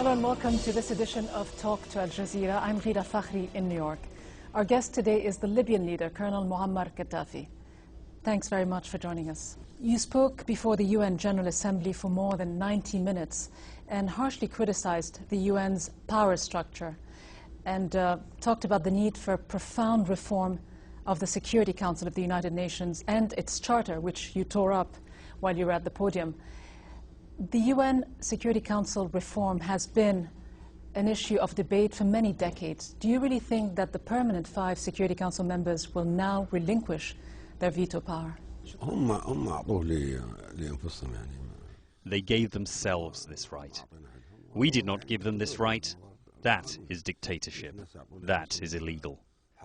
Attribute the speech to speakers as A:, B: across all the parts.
A: Hello and welcome to this edition of Talk to Al-Jazeera. I'm Rita Fakhri in New York. Our guest today is the Libyan leader, Colonel Moammar Gaddafi. Thanks very much for joining us. You spoke before the UN General Assembly for more than 90 minutes and harshly criticized the UN's power structure and talked about the need for profound reform of the Security Council of the United Nations and its charter, which you tore up while you were at the podium. The UN Security Council reform has been an issue of debate for many decades. Do you really think that the permanent 5 Security Council members will now relinquish their veto power?
B: They gave themselves this right. We did not give them this right. That is dictatorship. That is illegal.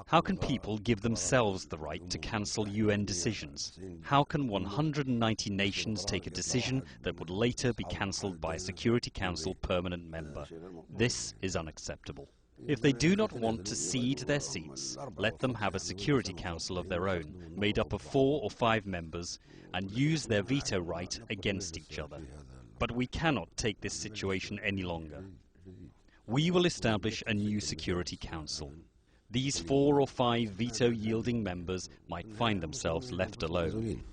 B: How can people give themselves the right to cancel UN decisions? How can 190 nations take a decision that would later be cancelled by a Security Council permanent member? This is unacceptable. If they do not want to cede their seats, let them have a Security Council of their own, made up of 4 or 5 members, and use their veto right against each other. But we cannot take this situation any longer. We will establish a new Security Council. These 4 or 5 veto-yielding members might find themselves left alone.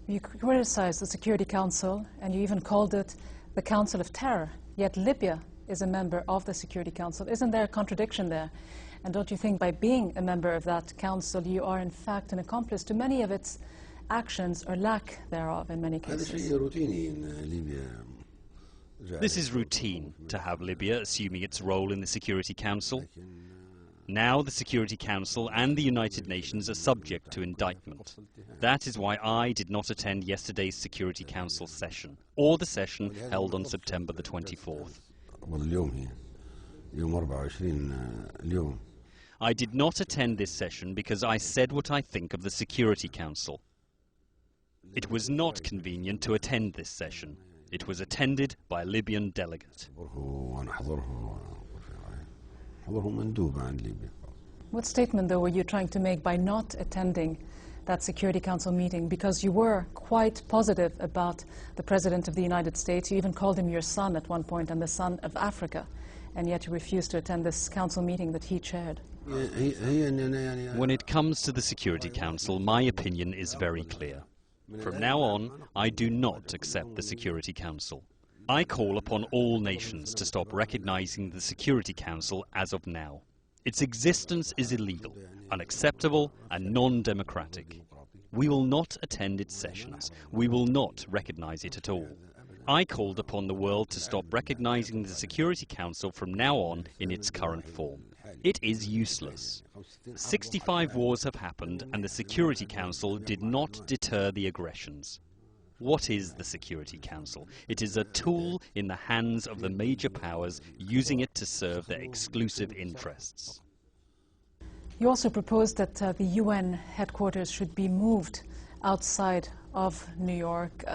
A: You criticized the Security Council and you even called it the Council of Terror, yet Libya is a member of the Security Council. Isn't there a contradiction there? And don't you think by being a member of that council you are in fact an accomplice to many of its actions or lack thereof in many cases?
B: This is routine, to have Libya assuming its role in the Security Council. Now the Security Council and the United Nations are subject to indictment. That is why I did not attend yesterday's Security Council session, or the session held on September the 24th. I did not attend this session because I said what I think of the Security Council. It was not convenient to attend this session. It was attended by a Libyan delegate.
A: What statement, though, were you trying to make by not attending that Security Council meeting? Because you were quite positive about the President of the United States. You even called him your son at one point and the son of Africa, and yet you refused to attend this council meeting that he chaired.
B: When it comes to the Security Council, my opinion is very clear. From now on, I do not accept the Security Council. I call upon all nations to stop recognizing the Security Council as of now. Its existence is illegal, unacceptable, and non-democratic. We will not attend its sessions. We will not recognize it at all. I called upon the world to stop recognizing the Security Council from now on in its current form. It is useless. 65 wars have happened and the Security Council did not deter the aggressions. What is the Security Council? It is a tool in the hands of the major powers using it to serve their exclusive interests.
A: You also proposed that the UN headquarters should be moved outside of New York.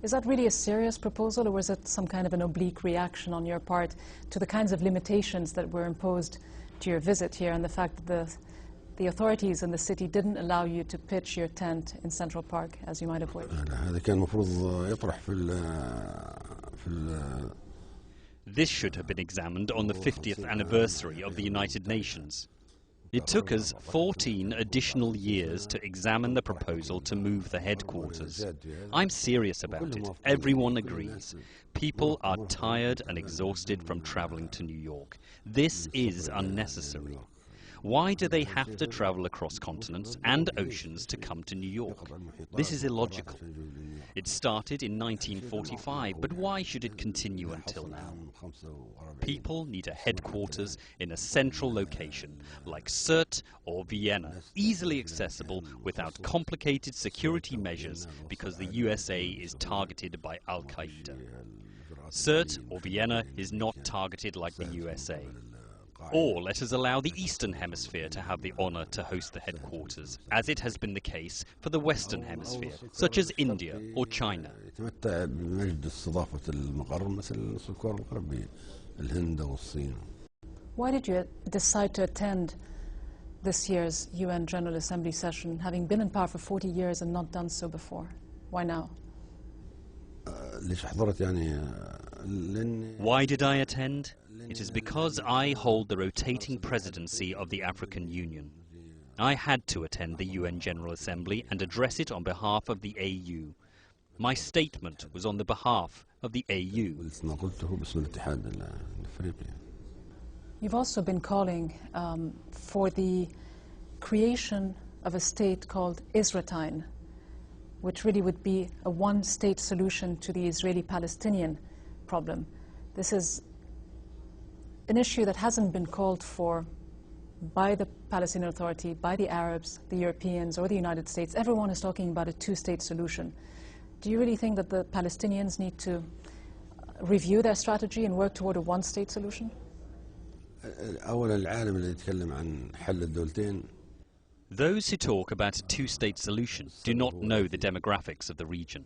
A: Is that really a serious proposal, or was it some kind of an oblique reaction on your part to the kinds of limitations that were imposed to your visit here and the fact that the authorities in the city didn't allow you to pitch your tent in Central Park as you might have wished?
B: This should have been examined on the 50th anniversary of the United Nations. It took us 14 additional years to examine the proposal to move the headquarters. I'm serious about it. Everyone agrees. People are tired and exhausted from traveling to New York. This is unnecessary. Why do they have to travel across continents and oceans to come to New York? This is illogical. It started in 1945, but why should it continue until now? People need a headquarters in a central location, like Sept or Vienna, easily accessible without complicated security measures because the USA is targeted by Al-Qaeda. Sept or Vienna is not targeted like the USA. Or let us allow the Eastern Hemisphere to have the honor to host the headquarters, as it has been the case for the Western Hemisphere, such as India or China.
A: Why did you decide to attend this year's UN General Assembly session, having been in power for 40 years and not done so before? Why now?
B: Why did I attend? It is because I hold the rotating presidency of the African Union. I had to attend the UN General Assembly and address it on behalf of the AU. My statement was on the behalf of the AU.
A: You've also been calling for the creation of a state called Israeltine, which really would be a one-state solution to the Israeli-Palestinian problem. This is an issue that hasn't been called for by the Palestinian Authority, by the Arabs, the Europeans, or the United States. Everyone is talking about a two-state solution. Do you really think that the Palestinians need to review their strategy and work toward a one-state solution?
B: Those who talk about a two-state solution do not know the demographics of the region.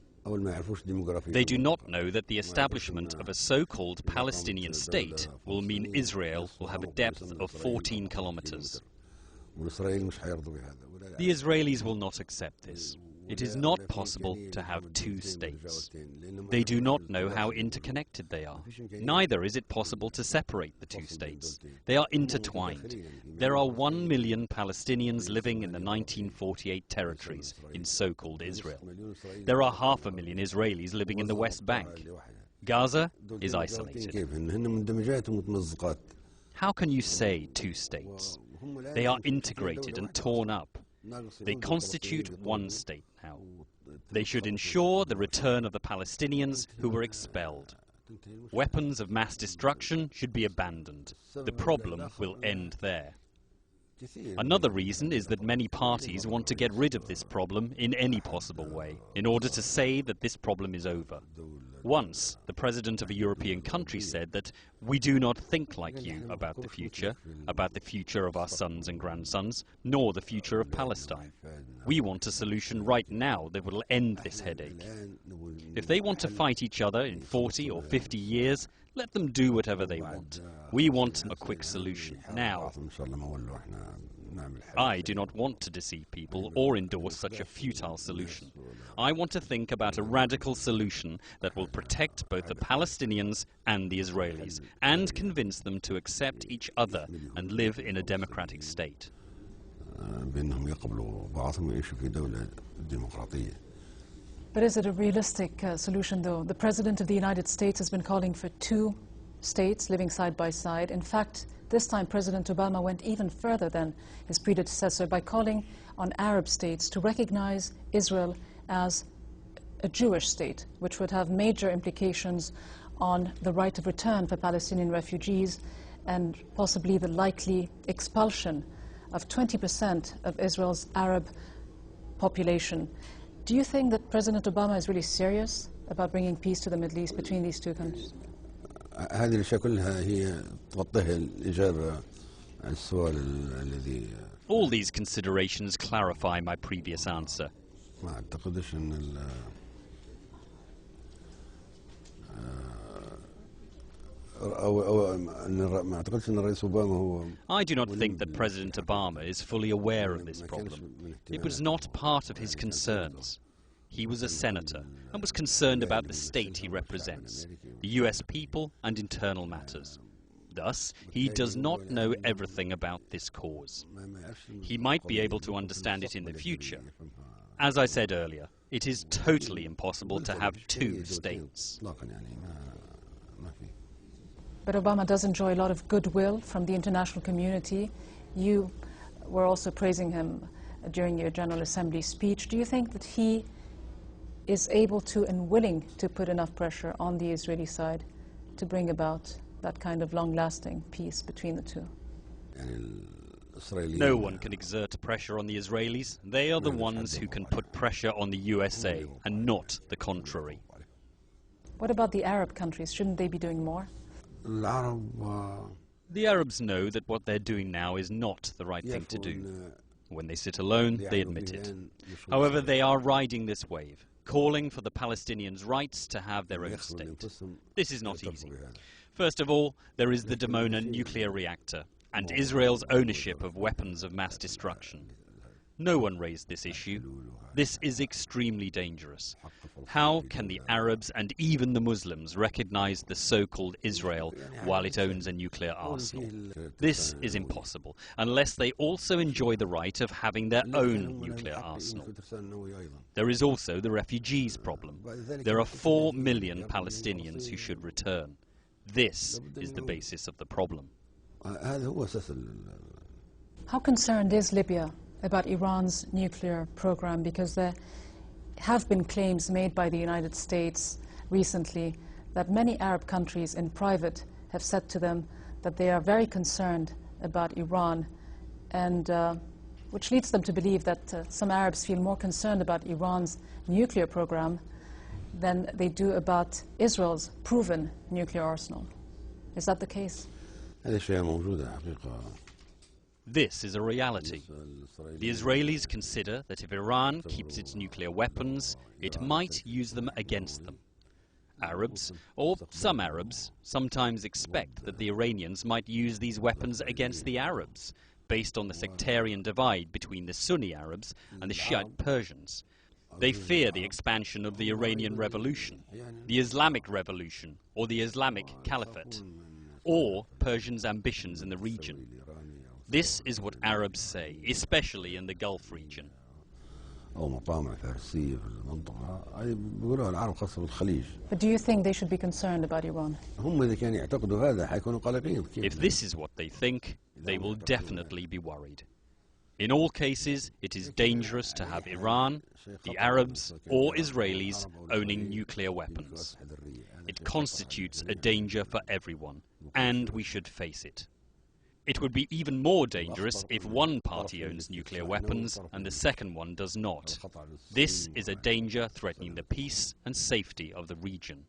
B: They do not know that the establishment of a so-called Palestinian state will mean Israel will have a depth of 14 kilometers. The Israelis will not accept this. It is not possible to have two states. They do not know how interconnected they are. Neither is it possible to separate the two states. They are intertwined. There are 1 million Palestinians living in the 1948 territories in so-called Israel. There are 500,000 Israelis living in the West Bank. Gaza is isolated. How can you say two states? They are integrated and torn up. They constitute one state now. They should ensure the return of the Palestinians who were expelled. Weapons of mass destruction should be abandoned. The problem will end there. Another reason is that many parties want to get rid of this problem in any possible way, in order to say that this problem is over. Once, the president of a European country said that we do not think like you about the future of our sons and grandsons, nor the future of Palestine. We want a solution right now that will end this headache. If they want to fight each other in 40 or 50 years, let them do whatever they want. We want a quick solution now. I do not want to deceive people or endorse such a futile solution. I want to think about a radical solution that will protect both the Palestinians and the Israelis and convince them to accept each other and live in a democratic state.
A: But is it a realistic solution, though? The President of the United States has been calling for two states living side by side. In fact, this time President Obama went even further than his predecessor by calling on Arab states to recognize Israel as a Jewish state, which would have major implications on the right of return for Palestinian refugees and possibly the likely expulsion of 20% of Israel's Arab population. Do you think that President Obama is really serious about bringing peace to the Middle East between these two countries?
B: All these considerations clarify my previous answer. I do not think that President Obama is fully aware of this problem. It was not part of his concerns. He was a senator and was concerned about the state he represents, the US people and internal matters. Thus, he does not know everything about this cause. He might be able to understand it in the future. As I said earlier, it is totally impossible to have two states.
A: But Obama does enjoy a lot of goodwill from the international community. You were also praising him during your General Assembly speech. Do you think that he is able to and willing to put enough pressure on the Israeli side to bring about that kind of long-lasting peace between the two?
B: No one can exert pressure on the Israelis. They are the ones who can put pressure on the USA, and not the contrary.
A: What about the Arab countries? Shouldn't they be doing more?
B: The Arabs know that what they're doing now is not the right thing to do. When they sit alone, they admit it. However, they are riding this wave, calling for the Palestinians' rights to have their own state. This is not easy. First of all, there is the Dimona nuclear reactor and Israel's ownership of weapons of mass destruction. No one raised this issue. This is extremely dangerous. How can the Arabs and even the Muslims recognize the so-called Israel while it owns a nuclear arsenal? This is impossible, unless they also enjoy the right of having their own nuclear arsenal. There is also the refugees problem. There are 4 million Palestinians who should return. This is the basis of the problem.
A: How concerned is Libya about Iran's nuclear program? Because there have been claims made by the United States recently that many Arab countries in private have said to them that they are very concerned about Iran, and which leads them to believe that some Arabs feel more concerned about Iran's nuclear program than they do about Israel's proven nuclear arsenal. Is that the case?
B: This is a reality. The Israelis consider that if Iran keeps its nuclear weapons, it might use them against them. Arabs, or some Arabs, sometimes expect that the Iranians might use these weapons against the Arabs, based on the sectarian divide between the Sunni Arabs and the Shiite Persians. They fear the expansion of the Iranian Revolution, the Islamic Revolution, or the Islamic Caliphate, or Persians' ambitions in the region. This is what Arabs say, especially in the Gulf region.
A: But do you think they should be concerned about Iran?
B: If this is what they think, they will definitely be worried. In all cases, it is dangerous to have Iran, the Arabs, or Israelis owning nuclear weapons. It constitutes a danger for everyone, and we should face it. It would be even more dangerous if one party owns nuclear weapons and the second one does not. This is a danger threatening the peace and safety of the region.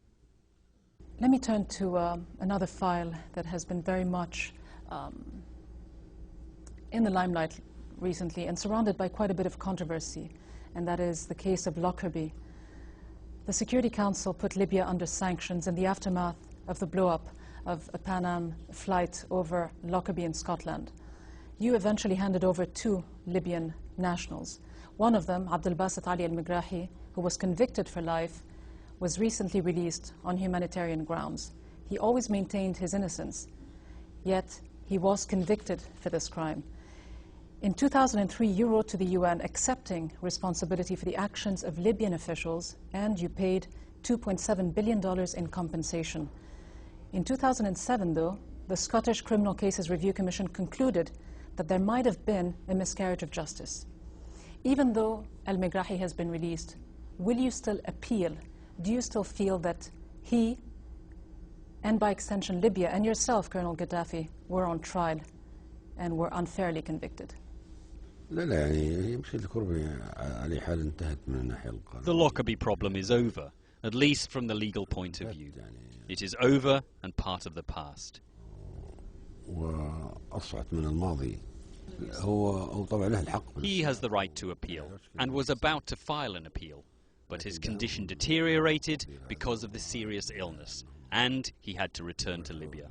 A: Let me turn to another file that has been very much in the limelight recently and surrounded by quite a bit of controversy, and that is the case of Lockerbie. The Security Council put Libya under sanctions in the aftermath of the blow-up of a Pan Am flight over Lockerbie in Scotland. You eventually handed over 2 Libyan nationals. One of them, Abdel Basit Ali al-Megrahi, who was convicted for life, was recently released on humanitarian grounds. He always maintained his innocence, yet he was convicted for this crime. In 2003, you wrote to the UN accepting responsibility for the actions of Libyan officials, and you paid $2.7 billion in compensation. In 2007, though, the Scottish Criminal Cases Review Commission concluded that there might have been a miscarriage of justice. Even though al-Megrahi has been released, will you still appeal? Do you still feel that he, and by extension Libya, and yourself, Colonel Gaddafi, were on trial and were unfairly convicted?
B: The Lockerbie problem is over, at least from the legal point of view. It is over and part of the past. He has the right to appeal and was about to file an appeal, but his condition deteriorated because of the serious illness, and he had to return to Libya.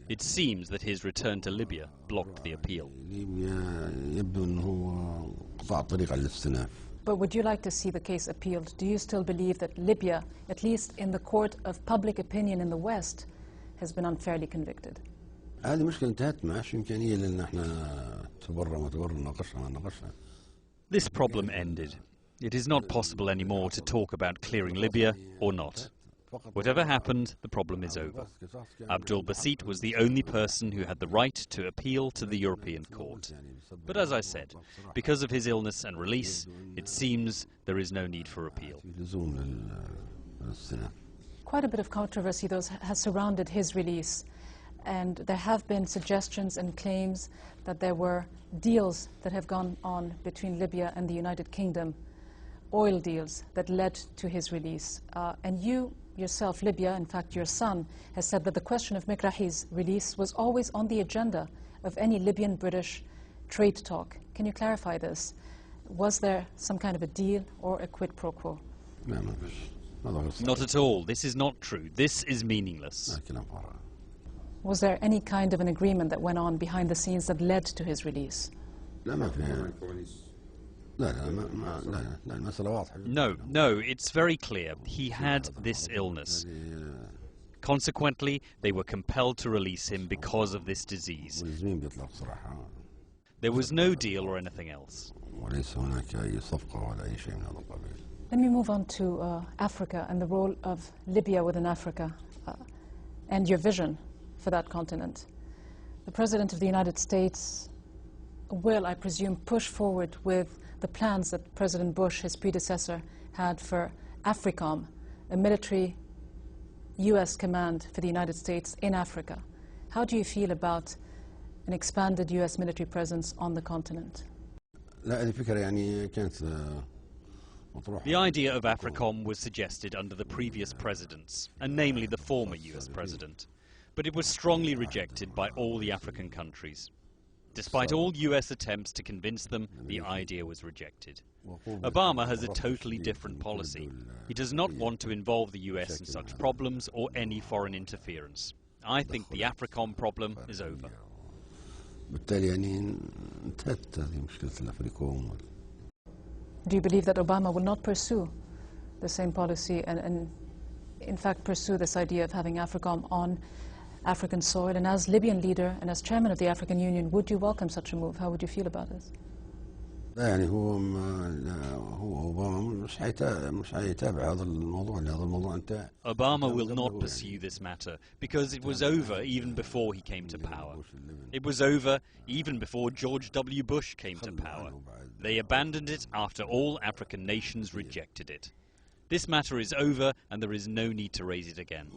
B: It seems that his return to Libya blocked the appeal.
A: But would you like to see the case appealed? Do you still believe that Libya, at least in the court of public opinion in the West, has been unfairly convicted?
B: This problem ended. It is not possible anymore to talk about clearing Libya or not. Whatever happened, the problem is over. Abdul Basit was the only person who had the right to appeal to the European Court. But as I said, because of his illness and release, it seems there is no need for appeal.
A: Quite a bit of controversy, though, has surrounded his release, and there have been suggestions and claims that there were deals that have gone on between Libya and the United Kingdom, oil deals that led to his release. And you yourself, Libya, in fact your son, has said that the question of Megrahi's release was always on the agenda of any Libyan-British trade talk. Can you clarify this? Was there some kind of a deal or a quid pro quo?
B: Not at all. This is not true. This is meaningless.
A: Was there any kind of an agreement that went on behind the scenes that led to his release?
B: No, it's very clear. He had this illness. Consequently, they were compelled to release him because of this disease. There was no deal or anything else.
A: Let me move on to Africa and the role of Libya within Africa and your vision for that continent. The President of the United States will, I presume, push forward with the plans that President Bush, his predecessor, had for AFRICOM, a military U.S. command for the United States in Africa. How do you feel about an expanded U.S. military presence on the continent?
B: The idea of AFRICOM was suggested under the previous presidents, and namely the former US president, but it was strongly rejected by all the African countries. Despite all US attempts to convince them, the idea was rejected. Obama has a totally different policy. He does not want to involve the US in such problems or any foreign interference. I think the AFRICOM problem is over.
A: Do you believe that Obama will not pursue the same policy and in fact pursue this idea of having AFRICOM on African soil? And as Libyan leader and as chairman of the African Union, would you welcome such a move? How would you feel about this?
B: Obama will not pursue this matter because it was over even before he came to power. It was over even before George W. Bush came to power. They abandoned it after all African nations rejected it. This matter is over and there is no need to raise it again.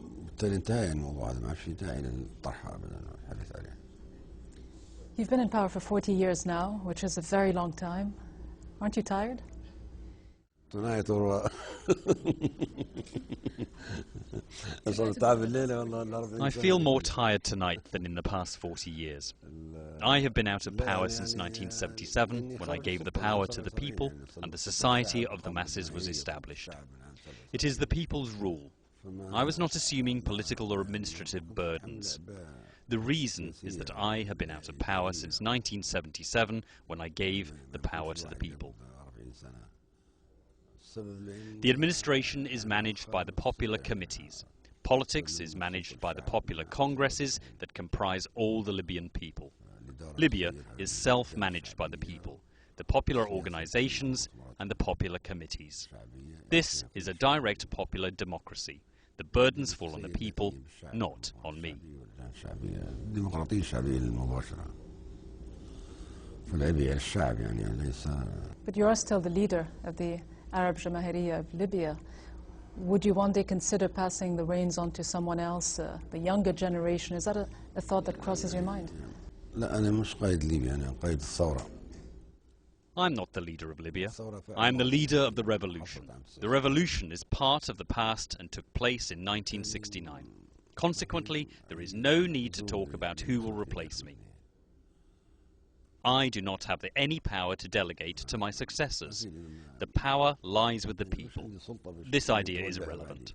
A: You've been in power for 40 years now, which is a very long time. Aren't you tired?
B: I feel more tired tonight than in the past 40 years. I have been out of power since 1977, when I gave the power to the people and the society of the masses was established. It is the people's rule. I was not assuming political or administrative burdens. The reason is that I have been out of power since 1977, when I gave the power to the people. The administration is managed by the popular committees. Politics is managed by the popular congresses that comprise all the Libyan people. Libya is self-managed by the people, the popular organizations and the popular committees. This is a direct popular democracy. The burdens fall on the people, not on me.
A: But you are still the leader of the Arab Jamahiriya of Libya. Would you one day consider passing the reins on to someone else, the younger generation? Is that a thought that crosses your mind?
B: I'm not the leader of Libya. I'm the leader of the revolution. The revolution is part of the past and took place in 1969. Consequently, there is no need to talk about who will replace me. I do not have any power to delegate to my successors. The power lies with the people. This idea is irrelevant.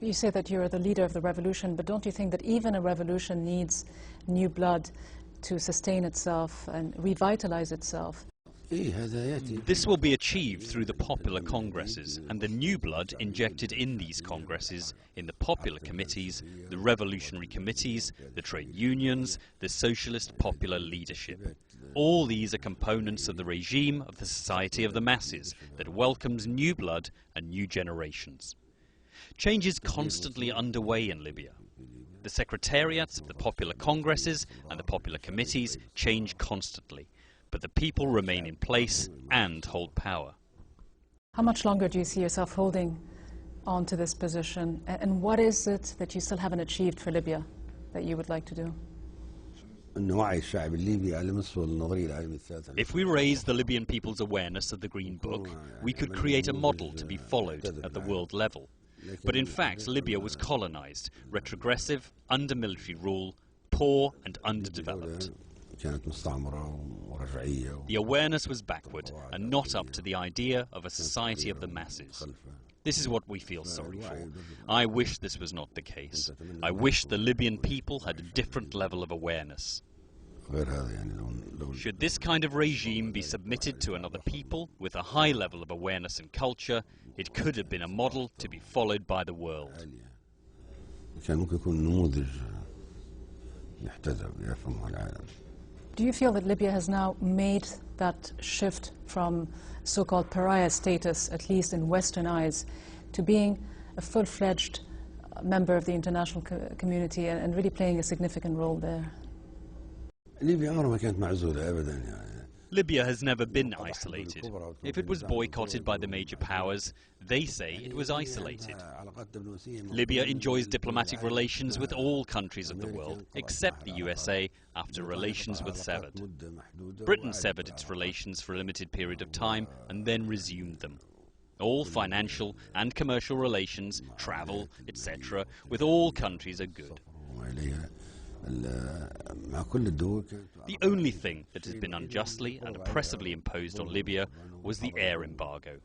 A: You say that you're the leader of the revolution, but don't you think that even a revolution needs new blood to sustain itself and revitalize itself?
B: This will be achieved through the popular congresses and the new blood injected in these congresses, in the popular committees, the revolutionary committees, the trade unions, the socialist popular leadership. All these are components of the regime of the society of the masses that welcomes new blood and new generations. Change is constantly underway in Libya. The secretariats of the popular congresses and the popular committees change constantly, but the people remain in place and hold power.
A: How much longer do you see yourself holding on to this position? And what is it that you still haven't achieved for Libya that you would like to do?
B: If we raise the Libyan people's awareness of the Green Book, we could create a model to be followed at the world level. But in fact, Libya was colonized, retrogressive, under military rule, poor and underdeveloped. The awareness was backward and not up to the idea of a society of the masses. This is what we feel sorry for. I wish this was not the case. I wish the Libyan people had a different level of awareness. Should this kind of regime be submitted to another people with a high level of awareness and culture, it could have been a model to be followed by the world.
A: Do you feel that Libya has now made that shift from so-called pariah status, at least in Western eyes, to being a full-fledged member of the international community and really playing a significant role there?
B: Libya has never been isolated. If it was boycotted by the major powers, they say it was isolated. Libya enjoys diplomatic relations with all countries of the world, except the USA, after relations were severed. Britain severed its relations for a limited period of time and then resumed them. All financial and commercial relations, travel, etc., with all countries are good. The only thing that has been unjustly and oppressively imposed on Libya was the air embargo.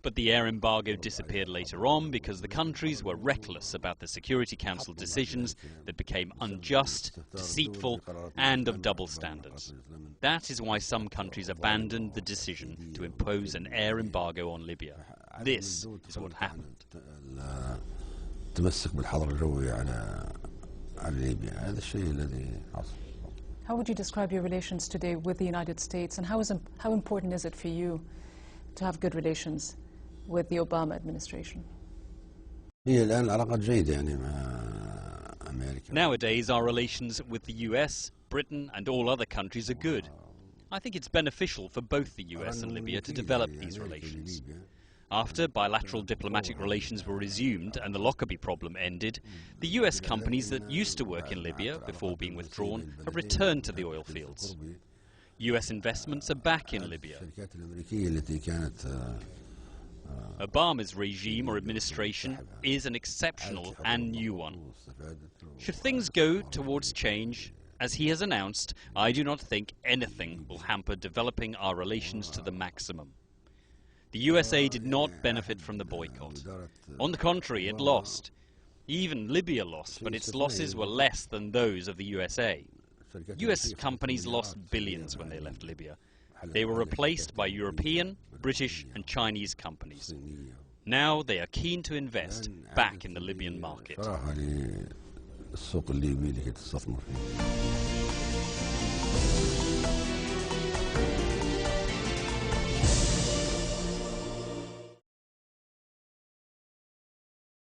B: But the air embargo disappeared later on because the countries were reckless about the Security Council decisions that became unjust, deceitful, and of double standards. That is why some countries abandoned the decision to impose an air embargo on Libya. This is what happened.
A: How would you describe your relations today with the United States, and how important is it for you to have good relations with the Obama administration?
B: Nowadays, our relations with the US, Britain, and all other countries are good. I think it's beneficial for both the US and Libya to develop these relations. After bilateral diplomatic relations were resumed and the Lockerbie problem ended, the US companies that used to work in Libya before being withdrawn have returned to the oil fields. US investments are back in Libya. Obama's regime or administration is an exceptional and new one. Should things go towards change, as he has announced, I do not think anything will hamper developing our relations to the maximum. The USA did not benefit from the boycott. On the contrary, it lost. Even Libya lost, but its losses were less than those of the USA. US companies lost billions when they left Libya. They were replaced by European, British, and Chinese companies. Now they are keen to invest back in the Libyan market.